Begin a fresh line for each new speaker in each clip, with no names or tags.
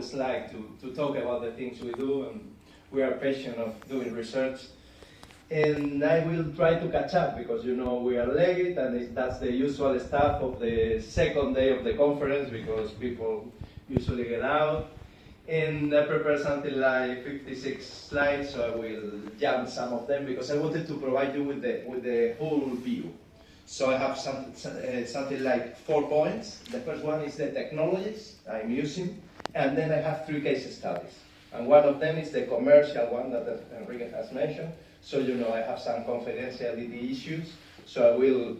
always like to talk about the things we do, and we are passionate of doing research. And I will try to catch up because we are late, and that's the usual stuff of the second day of the conference because people usually get out. And I prepared something like 56 slides, so I will jump some of them because I wanted to provide you with the whole view. So I have something like 4 points. The first one is the technologies I'm using, and then I have 3 case studies. And one of them is the commercial one that Enrique has mentioned. So I have some confidentiality issues, so I will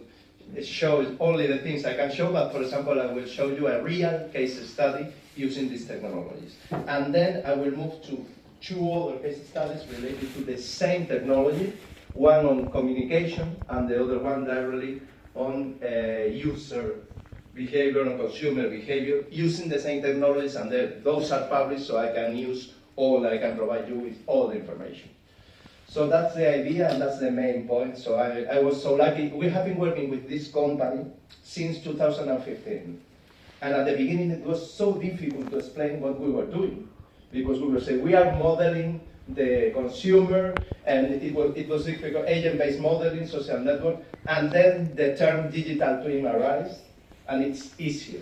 show only the things I can show, but for example, I will show you a real case study using these technologies. And then I will move to 2 other case studies related to the same technology, one on communication and the other one directly on user behavior and consumer behavior using the same technologies, and those are published, so I can provide you with all the information. So that's the idea, and that's the main point. So I was so lucky. We have been working with this company since 2015. And at the beginning, it was so difficult to explain what we were doing, because we were saying we are modeling the consumer, and it was difficult, agent-based modeling, social network, and then the term digital twin arrives, and it's easier.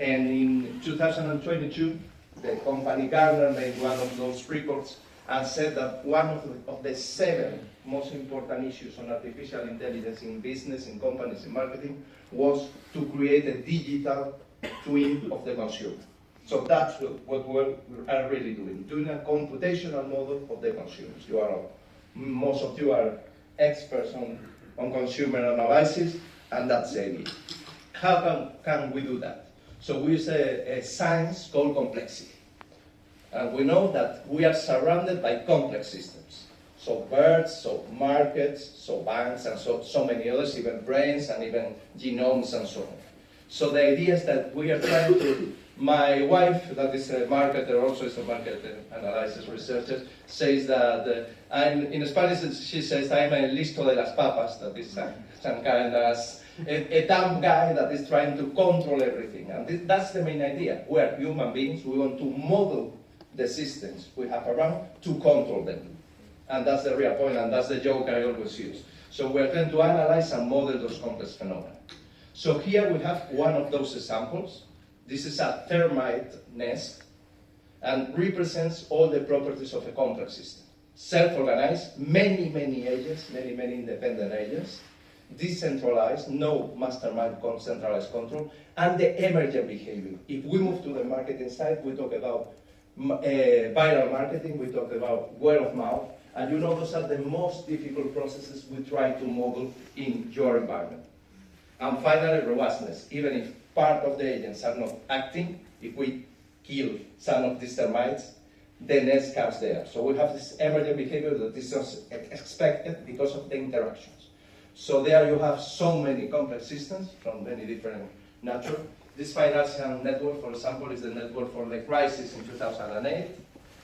And in 2022, the company Gartner made one of those reports and said that one of the 7 most important issues on artificial intelligence in business, in companies, in marketing, was to create a digital twin of the consumer. So that's what we are really doing a computational model of the consumers. Most of you are experts on consumer analysis, and that's the idea. How can we do that? So we use a science called complexity. And we know that we are surrounded by complex systems. So birds, so markets, so banks, and so many others, even brains and even genomes and so on. So the idea is that we are trying to, my wife, that is a marketer, also is a market analysis researcher, says that in Spanish she says I'm a listo de las papas, that is some kind of a dumb guy that is trying to control everything. And that's the main idea. We are human beings, we want to model the systems we have around to control them. And that's the real point, and that's the joke I always use. So we're trying to analyze and model those complex phenomena. So here we have one of those examples. This is a termite nest and represents all the properties of a complex system. Self-organized, many agents, many independent agents, decentralized, no mastermind centralized control, and the emergent behavior. If we move to the marketing side, we talk about viral marketing, we talk about word of mouth, and those are the most difficult processes we try to model in your environment. And finally, robustness. Even if part of the agents are not acting, if we kill some of these termites, the nest comes there. So we have this emergent behavior that is expected because of the interactions. So there you have so many complex systems from many different nature. This financial network, for example, is the network for the crisis in 2008.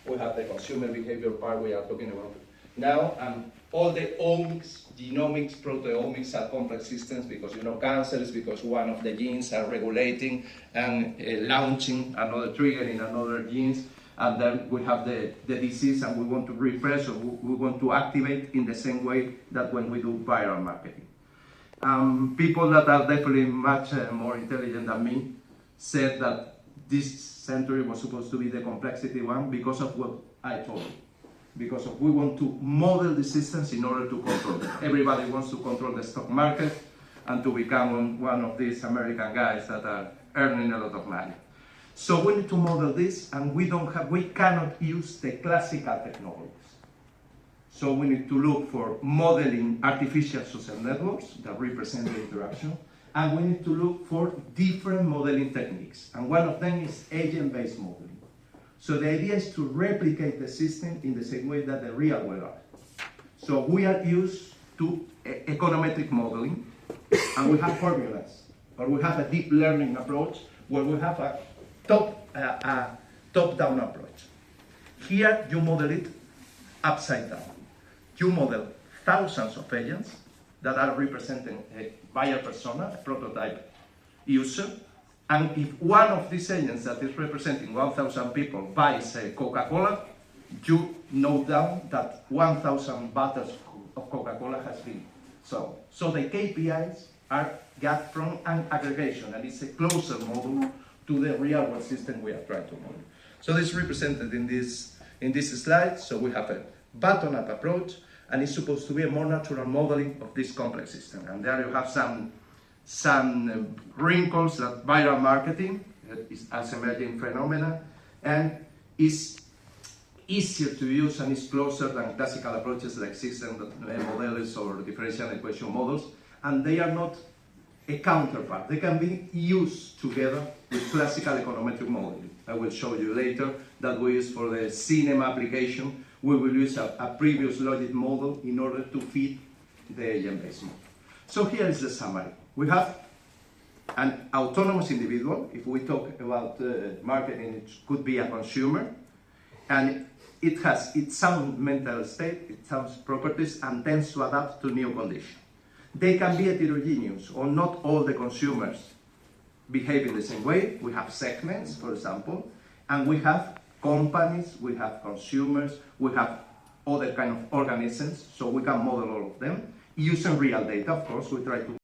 We have the consumer behavior part we are talking about now, and all the omics, genomics, proteomics are complex systems because cancer is because one of the genes are regulating and launching another, triggering another genes, and then we have the disease, and we want to repress, or we want to activate in the same way that when we do viral marketing. People that are definitely much more intelligent than me said that this century was supposed to be the complexity one because of what I told you. Because we want to model the systems in order to control them. Everybody wants to control the stock market and to become one of these American guys that are earning a lot of money. So we need to model this, and we cannot use the classical technologies. So we need to look for modeling artificial social networks that represent the interaction, and we need to look for different modeling techniques. And one of them is agent-based modeling. So the idea is to replicate the system in the same way that the real world are. So we are used to econometric modeling, and we have formulas, or we have a deep learning approach where we have a top-down approach. Here you model it upside down. You model thousands of agents that are representing a buyer persona, a prototype user,
And if one of these agents that is representing 1,000 people buys Coca-Cola, you note down that 1,000 bottles of Coca-Cola has been sold. So the KPIs are got from an aggregation, and it's a closer model to the real world system we are trying to model. So this is represented in this slide. So we have a bottom-up approach, and it's supposed to be a more natural modeling of this complex system. And there you have some wrinkles that viral marketing is as emerging phenomena, and is easier to use and is closer than classical approaches like system models or differential equation models, and they are not a counterpart. They can be used together with classical econometric modeling. I will show you later that we use for the cinema application. We will use a previous logic model in order to feed the agent-based model. So here is the summary. We have an autonomous individual. If we talk about marketing, it could be a consumer, and it has its own mental state, its own properties, and tends to adapt to new conditions. They can be heterogeneous, or not all the consumers behave in the same way. We have segments, for example, and we have companies, we have consumers, we have other kind of organisms, so we can model all of them using real data. Of course, we try to